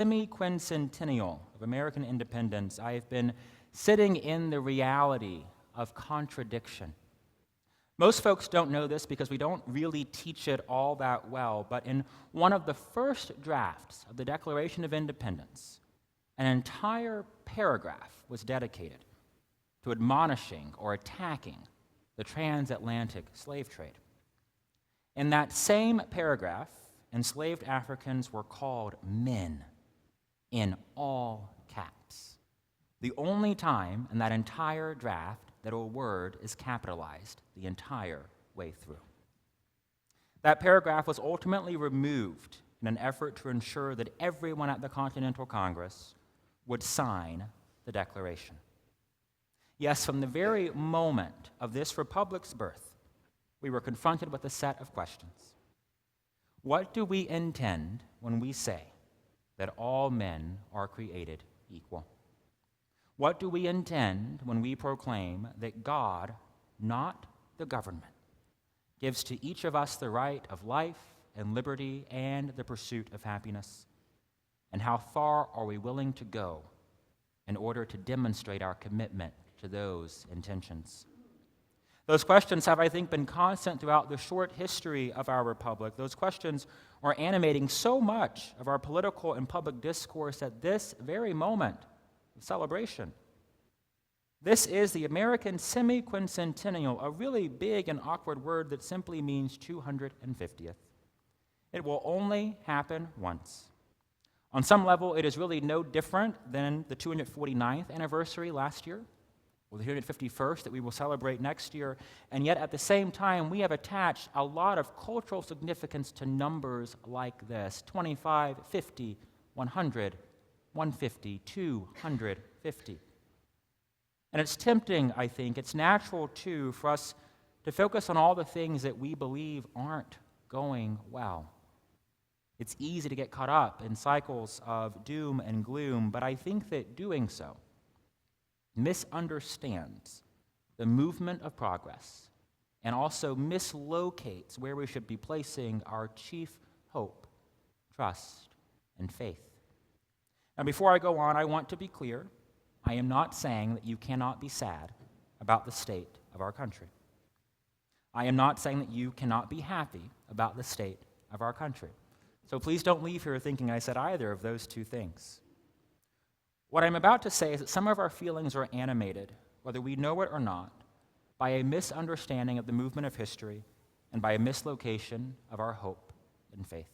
semi-quincentennial of American independence, I have been sitting in the reality of contradiction. Most folks don't know this because we don't really teach it all that well, but in one of the first drafts of the Declaration of Independence, an entire paragraph was dedicated to admonishing or attacking the transatlantic slave trade. In that same paragraph, enslaved Africans were called men in all caps. The only time in that entire draft that a word is capitalized the entire way through. That paragraph was ultimately removed in an effort to ensure that everyone at the Continental Congress would sign the Declaration. Yes, from the very moment of this republic's birth, we were confronted with a set of questions. What do we intend when we say that all men are created equal? What do we intend when we proclaim that God, not the government, gives to each of us the right of life and liberty and the pursuit of happiness? And how far are we willing to go in order to demonstrate our commitment to those intentions? Those questions have, I think, been constant throughout the short history of our republic. Those questions are animating so much of our political and public discourse at this very moment of celebration. This is the American semi-quincentennial, a really big and awkward word that simply means 250th. It will only happen once. On some level, it is really no different than the 249th anniversary last year, or the 251st that we will celebrate next year, and yet at the same time, we have attached a lot of cultural significance to numbers like this: 25, 50, 100, 150, 250. And it's tempting, I think, it's natural too, for us to focus on all the things that we believe aren't going well. It's easy to get caught up in cycles of doom and gloom, but I think that doing so misunderstands the movement of progress and also mislocates where we should be placing our chief hope, trust, and faith. Now, before I go on, I want to be clear. I am not saying that you cannot be sad about the state of our country. I am not saying that you cannot be happy about the state of our country. So please don't leave here thinking I said either of those two things. What I'm about to say is that some of our feelings are animated, whether we know it or not, by a misunderstanding of the movement of history and by a mislocation of our hope and faith.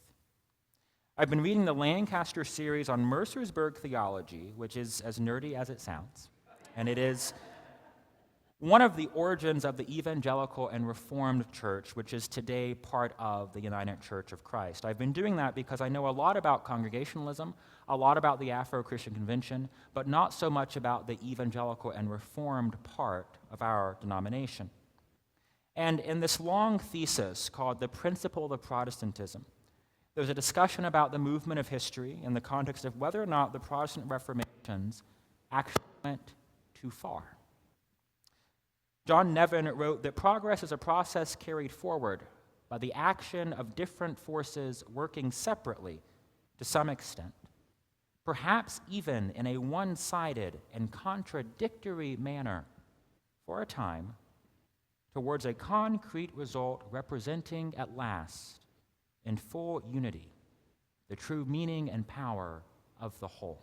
I've been reading the Lancaster series on Mercersburg theology, which is as nerdy as it sounds, and it is one of the origins of the evangelical and Reformed church, which is today part of the United Church of Christ. I've been doing that because I know a lot about congregationalism, a lot about the Afro-Christian Convention, but not so much about the evangelical and Reformed part of our denomination. And in this long thesis called The Principle of Protestantism, there's a discussion about the movement of history in the context of whether or not the Protestant Reformations actually went too far. John Nevin wrote that progress is a process carried forward by the action of different forces working separately to some extent, perhaps even in a one-sided and contradictory manner for a time, towards a concrete result representing at last, in full unity, the true meaning and power of the whole.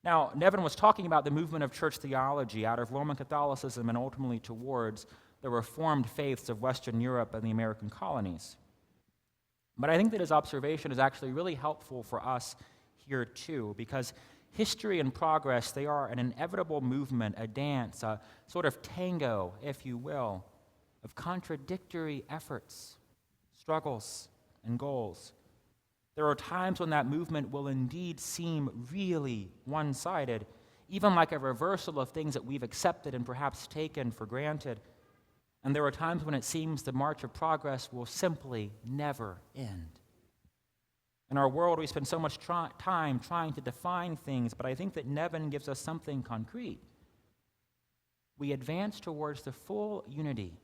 Now, Nevin was talking about the movement of church theology out of Roman Catholicism and ultimately towards the Reformed faiths of Western Europe and the American colonies. But I think that his observation is actually really helpful for us here too, because history and progress, they are an inevitable movement, a dance, a sort of tango, if you will, of contradictory efforts, struggles, and goals. There are times when that movement will indeed seem really one-sided, even like a reversal of things that we've accepted and perhaps taken for granted. And there are times when it seems the march of progress will simply never end. In our world, we spend so much time trying to define things, but I think that Nevin gives us something concrete. We advance towards the full unity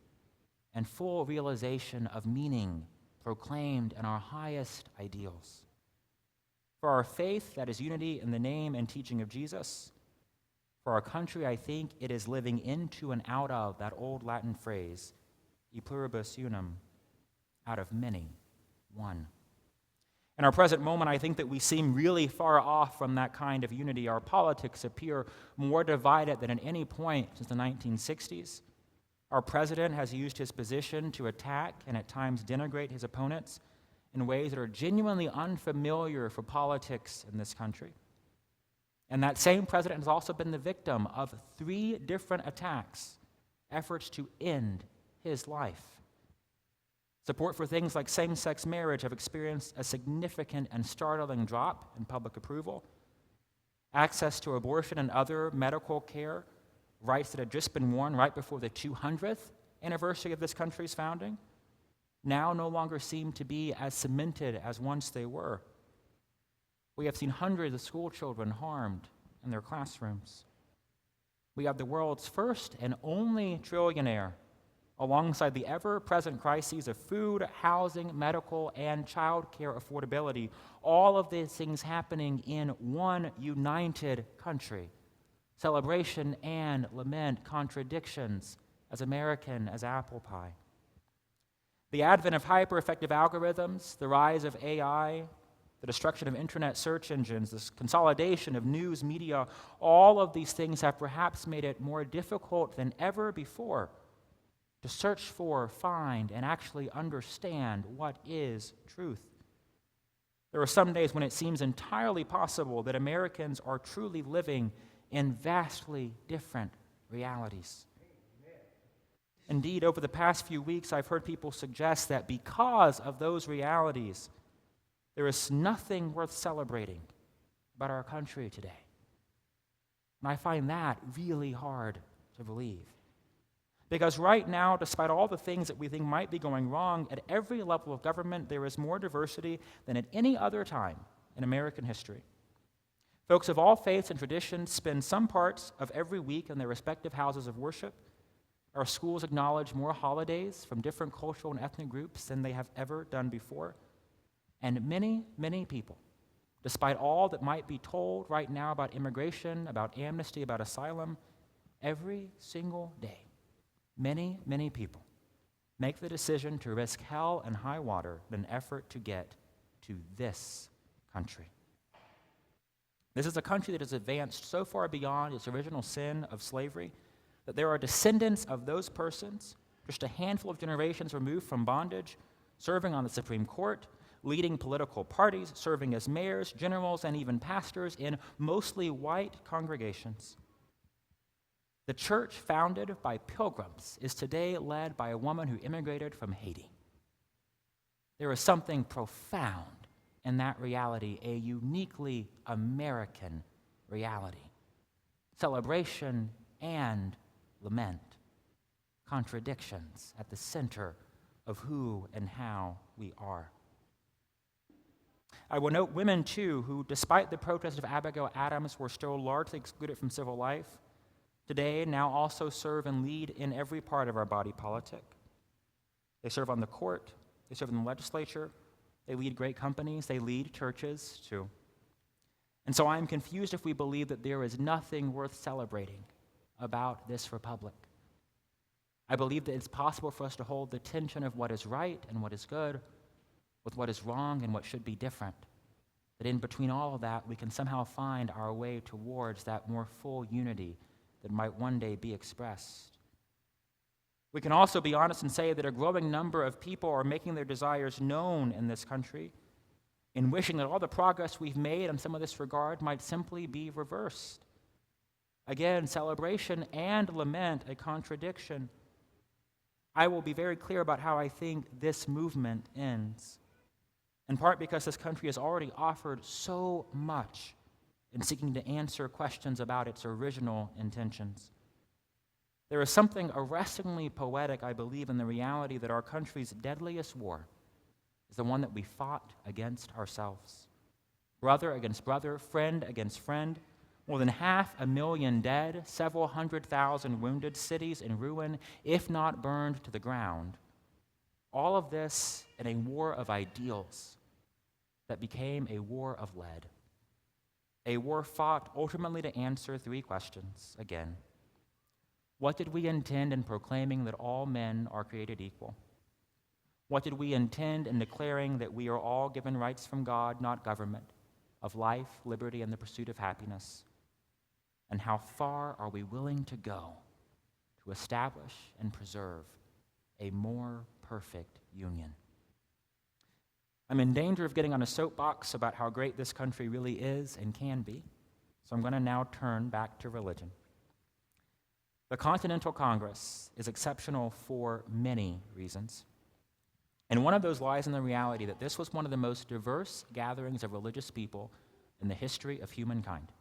and full realization of meaning proclaimed in our highest ideals. For our faith, that is unity in the name and teaching of Jesus. For our country, I think it is living into and out of that old Latin phrase, e pluribus unum, out of many, one. In our present moment, I think that we seem really far off from that kind of unity. Our politics appear more divided than at any point since the 1960s. Our president has used his position to attack and at times denigrate his opponents in ways that are genuinely unfamiliar for politics in this country. And that same president has also been the victim of 3 different attacks, efforts to end his life. Support for things like same-sex marriage have experienced a significant and startling drop in public approval. Access to abortion and other medical care, rights that had just been won right before the 200th anniversary of this country's founding, now no longer seem to be as cemented as once they were. We have seen hundreds of school children harmed in their classrooms. We have the world's first and only trillionaire, alongside the ever-present crises of food, housing, medical, and child care affordability, all of these things happening in one united country. Celebration and lament, contradictions, as American as apple pie. The advent of hyper-effective algorithms, the rise of AI, the destruction of internet search engines, this consolidation of news media, all of these things have perhaps made it more difficult than ever before to search for, find, and actually understand what is truth. There are some days when it seems entirely possible that Americans are truly living in vastly different realities. Indeed, over the past few weeks, I've heard people suggest that because of those realities, there is nothing worth celebrating about our country today. And I find that really hard to believe. Because right now, despite all the things that we think might be going wrong, at every level of government, there is more diversity than at any other time in American history. Folks of all faiths and traditions spend some parts of every week in their respective houses of worship. Our schools acknowledge more holidays from different cultural and ethnic groups than they have ever done before. And many, many people, despite all that might be told right now about immigration, about amnesty, about asylum, every single day, many, many people make the decision to risk hell and high water in an effort to get to this country. This is a country that has advanced so far beyond its original sin of slavery that there are descendants of those persons, just a handful of generations removed from bondage, serving on the Supreme Court, leading political parties, serving as mayors, generals, and even pastors in mostly white congregations. The church founded by pilgrims is today led by a woman who immigrated from Haiti. There is something profound in that reality, a uniquely American reality. Celebration and lament, contradictions at the center of who and how we are. I will note women, too, who, despite the protest of Abigail Adams, were still largely excluded from civil life, today now also serve and lead in every part of our body politic. They serve on the court, they serve in the legislature, they lead great companies, they lead churches, too. And so I am confused if we believe that there is nothing worth celebrating about this republic. I believe that it's possible for us to hold the tension of what is right and what is good with what is wrong and what should be different. That in between all of that, we can somehow find our way towards that more full unity that might one day be expressed. We can also be honest and say that a growing number of people are making their desires known in this country and wishing that all the progress we've made in some of this regard might simply be reversed. Again, celebration and lament, a contradiction. I will be very clear about how I think this movement ends, in part because this country has already offered so much in seeking to answer questions about its original intentions. There is something arrestingly poetic, I believe, in the reality that our country's deadliest war is the one that we fought against ourselves. Brother against brother, friend against friend, more than 500,000 dead, several 100,000 wounded, cities in ruin, if not burned to the ground. All of this in a war of ideals, that became a war of lead. A war fought ultimately to answer three questions again. What did we intend in proclaiming that all men are created equal? What did we intend in declaring that we are all given rights from God, not government, of life, liberty, and the pursuit of happiness? And how far are we willing to go to establish and preserve a more perfect union? I'm in danger of getting on a soapbox about how great this country really is and can be, so I'm going to now turn back to religion. The Continental Congress is exceptional for many reasons. And one of those lies in the reality that this was one of the most diverse gatherings of religious people in the history of humankind.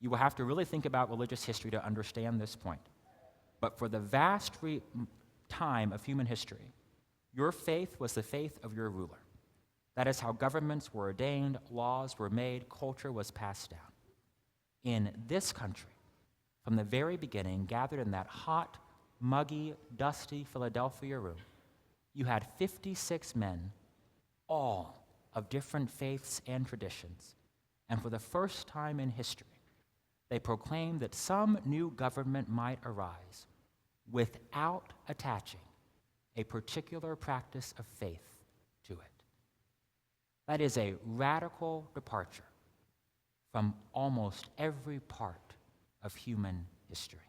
You will have to really think about religious history to understand this point. But for the vast time of human history, your faith was the faith of your ruler. That is how governments were ordained, laws were made, culture was passed down. In this country, from the very beginning, gathered in that hot, muggy, dusty Philadelphia room, you had 56 men, all of different faiths and traditions. And for the first time in history, they proclaimed that some new government might arise without attaching a particular practice of faith to it. That is a radical departure from almost every part of human history.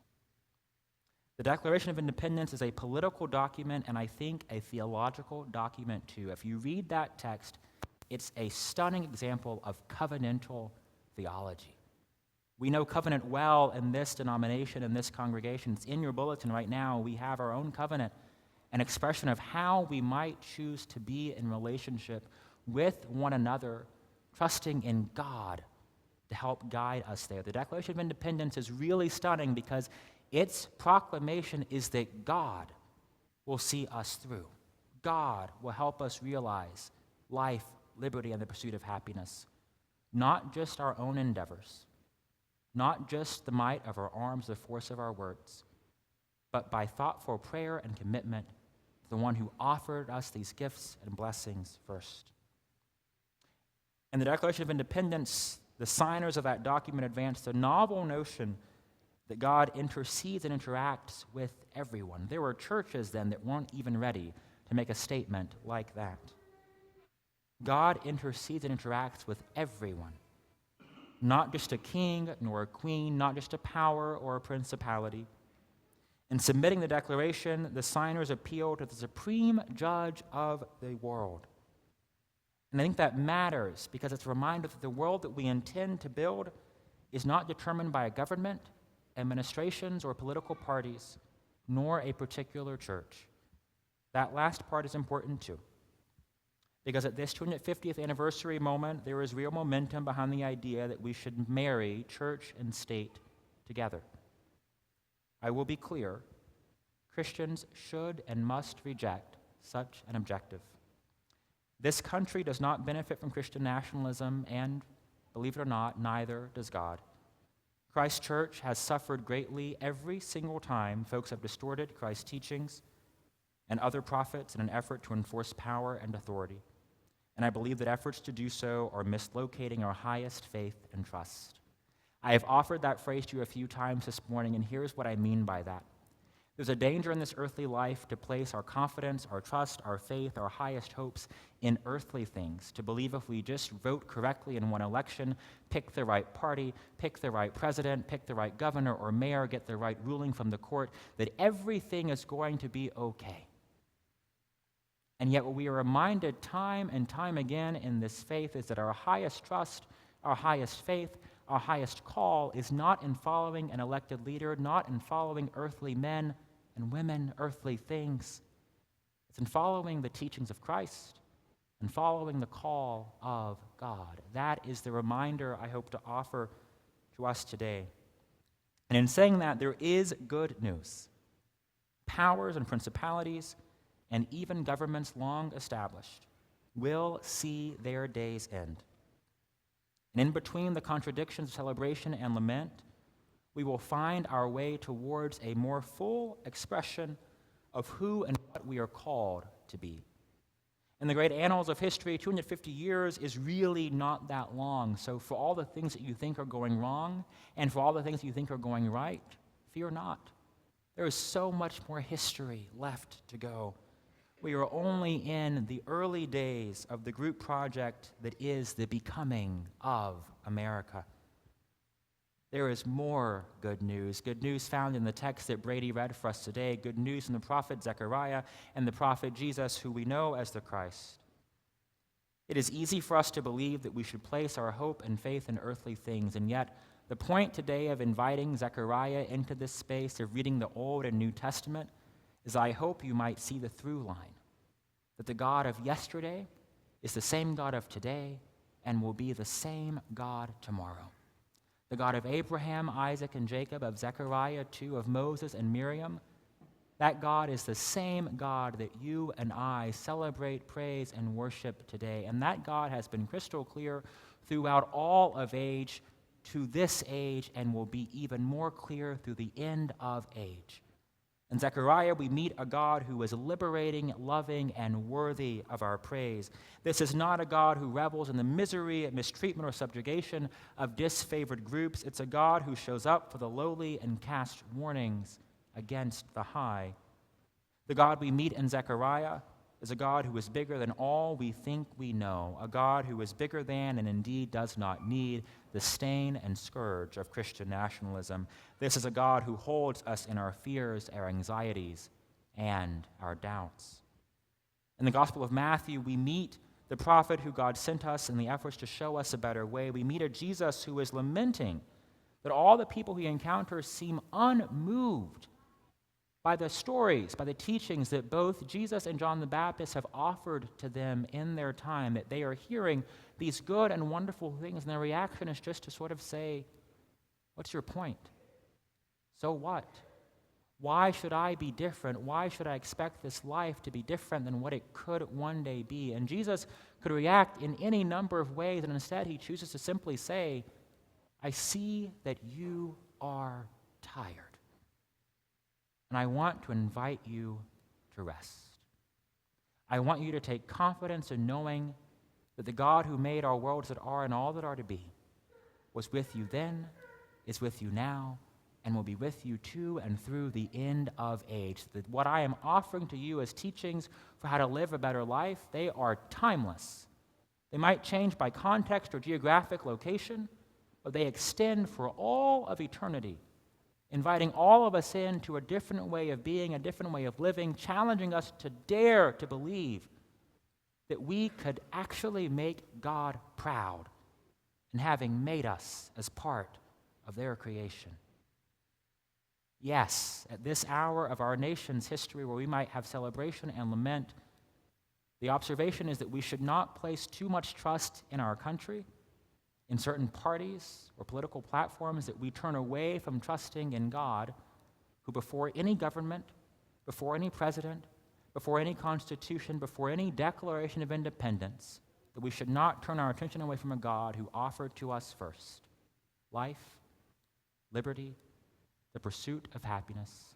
The Declaration of Independence is a political document, and I think a theological document too. If you read that text, it's a stunning example of covenantal theology. We know covenant well in this denomination, in this congregation. It's in your bulletin right now. We have our own covenant, an expression of how we might choose to be in relationship with one another, trusting in God to help guide us there. The Declaration of Independence is really stunning because its proclamation is that God will see us through. God will help us realize life, liberty, and the pursuit of happiness. Not just our own endeavors, not just the might of our arms, the force of our words, but by thoughtful prayer and commitment to the one who offered us these gifts and blessings first. In the Declaration of Independence, the signers of that document advanced a novel notion that God intercedes and interacts with everyone. There were churches then that weren't even ready to make a statement like that. God intercedes and interacts with everyone, not just a king nor a queen, not just a power or a principality. In submitting the Declaration, the signers appeal to the supreme judge of the world. And I think that matters because it's a reminder that the world that we intend to build is not determined by a government, administrations, or political parties, nor a particular church. That last part is important too, because at this 250th anniversary moment, there is real momentum behind the idea that we should marry church and state together. I will be clear, Christians should and must reject such an objective. This country does not benefit from Christian nationalism, and, believe it or not, neither does God. Christ's church has suffered greatly every single time folks have distorted Christ's teachings and other prophets in an effort to enforce power and authority. And I believe that efforts to do so are mislocating our highest faith and trust. I have offered that phrase to you a few times this morning, and here's what I mean by that. There's a danger in this earthly life to place our confidence, our trust, our faith, our highest hopes in earthly things, to believe if we just vote correctly in one election, pick the right party, pick the right president, pick the right governor or mayor, get the right ruling from the court, that everything is going to be okay. And yet what we are reminded time and time again in this faith is that our highest trust, our highest faith, our highest call is not in following an elected leader, not in following earthly men and women, earthly things. It's in following the teachings of Christ and following the call of God. That is the reminder I hope to offer to us today. And in saying that, there is good news. Powers and principalities and even governments long established will see their days end. And in between the contradictions of celebration and lament, we will find our way towards a more full expression of who and what we are called to be. In the great annals of history, 250 years is really not that long. So for all the things that you think are going wrong, and for all the things that you think are going right, fear not. There is so much more history left to go. We are only in the early days of the group project that is the becoming of America. There is more good news found in the text that Brady read for us today, good news in the prophet Zechariah and the prophet Jesus, who we know as the Christ. It is easy for us to believe that we should place our hope and faith in earthly things, and yet the point today of inviting Zechariah into this space of reading the Old and New Testament is I hope you might see the through line, that the God of yesterday is the same God of today and will be the same God tomorrow. The God of Abraham, Isaac, and Jacob, of Zechariah 2, of Moses and Miriam, that God is the same God that you and I celebrate, praise, and worship today. And that God has been crystal clear throughout all of age to this age and will be even more clear through the end of age. In Zechariah, we meet a God who is liberating, loving, and worthy of our praise. This is not a God who revels in the misery, mistreatment, or subjugation of disfavored groups. It's a God who shows up for the lowly and casts warnings against the high. The God we meet in Zechariah is a God who is bigger than all we think we know, a God who is bigger than and indeed does not need the stain and scourge of Christian nationalism. This is a God who holds us in our fears, our anxieties, and our doubts. In the Gospel of Matthew, we meet the prophet who God sent us in the efforts to show us a better way. We meet a Jesus who is lamenting that all the people he encounters seem unmoved by the stories, by the teachings that both Jesus and John the Baptist have offered to them in their time, that they are hearing these good and wonderful things, and their reaction is just to sort of say, what's your point? So what? Why should I be different? Why should I expect this life to be different than what it could one day be? And Jesus could react in any number of ways, and instead he chooses to simply say, I see that you are tired. And I want to invite you to rest. I want you to take confidence in knowing that the God who made our worlds that are and all that are to be was with you then, is with you now, and will be with you to and through the end of age. That what I am offering to you as teachings for how to live a better life, they are timeless. They might change by context or geographic location, but they extend for all of eternity, inviting all of us into a different way of being, a different way of living, challenging us to dare to believe that we could actually make God proud in having made us as part of their creation. Yes, at this hour of our nation's history where we might have celebration and lament, the observation is that we should not place too much trust in our country, in certain parties or political platforms, that we turn away from trusting in God, who before any government, before any president, before any constitution, before any declaration of independence, that we should not turn our attention away from a God who offered to us first life, liberty, the pursuit of happiness,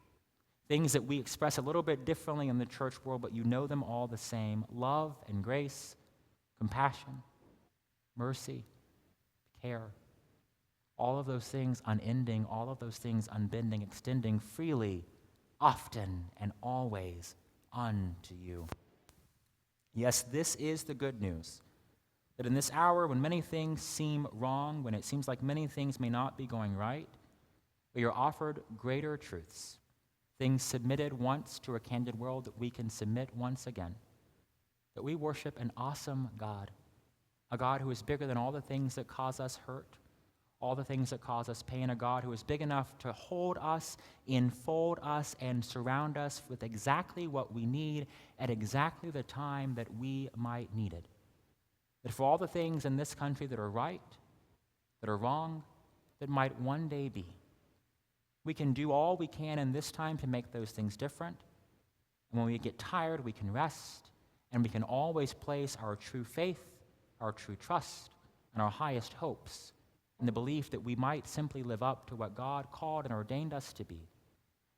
things that we express a little bit differently in the church world, but you know them all the same: love and grace, compassion, mercy, care, all of those things unending, all of those things unbending, extending freely, often, and always unto you. Yes, this is the good news, that in this hour when many things seem wrong, when it seems like many things may not be going right, we are offered greater truths, things submitted once to a candid world that we can submit once again, that we worship an awesome God, a God who is bigger than all the things that cause us hurt, all the things that cause us pain, a God who is big enough to hold us, enfold us, and surround us with exactly what we need at exactly the time that we might need it. That for all the things in this country that are right, that are wrong, that might one day be, we can do all we can in this time to make those things different. And when we get tired, we can rest, and we can always place our true faith, our true trust, and our highest hopes in the belief that we might simply live up to what God called and ordained us to be,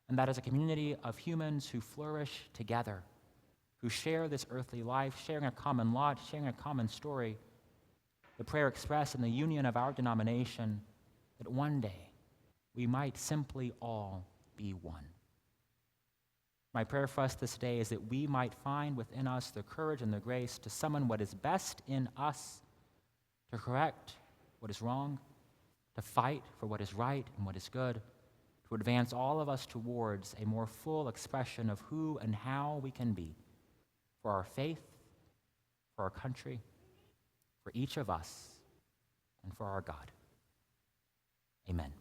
and that is a community of humans who flourish together, who share this earthly life, sharing a common lot, sharing a common story. The prayer expressed in the union of our denomination that one day we might simply all be one. My prayer for us this day is that we might find within us the courage and the grace to summon what is best in us, to correct what is wrong, to fight for what is right and what is good, to advance all of us towards a more full expression of who and how we can be for our faith, for our country, for each of us, and for our God. Amen.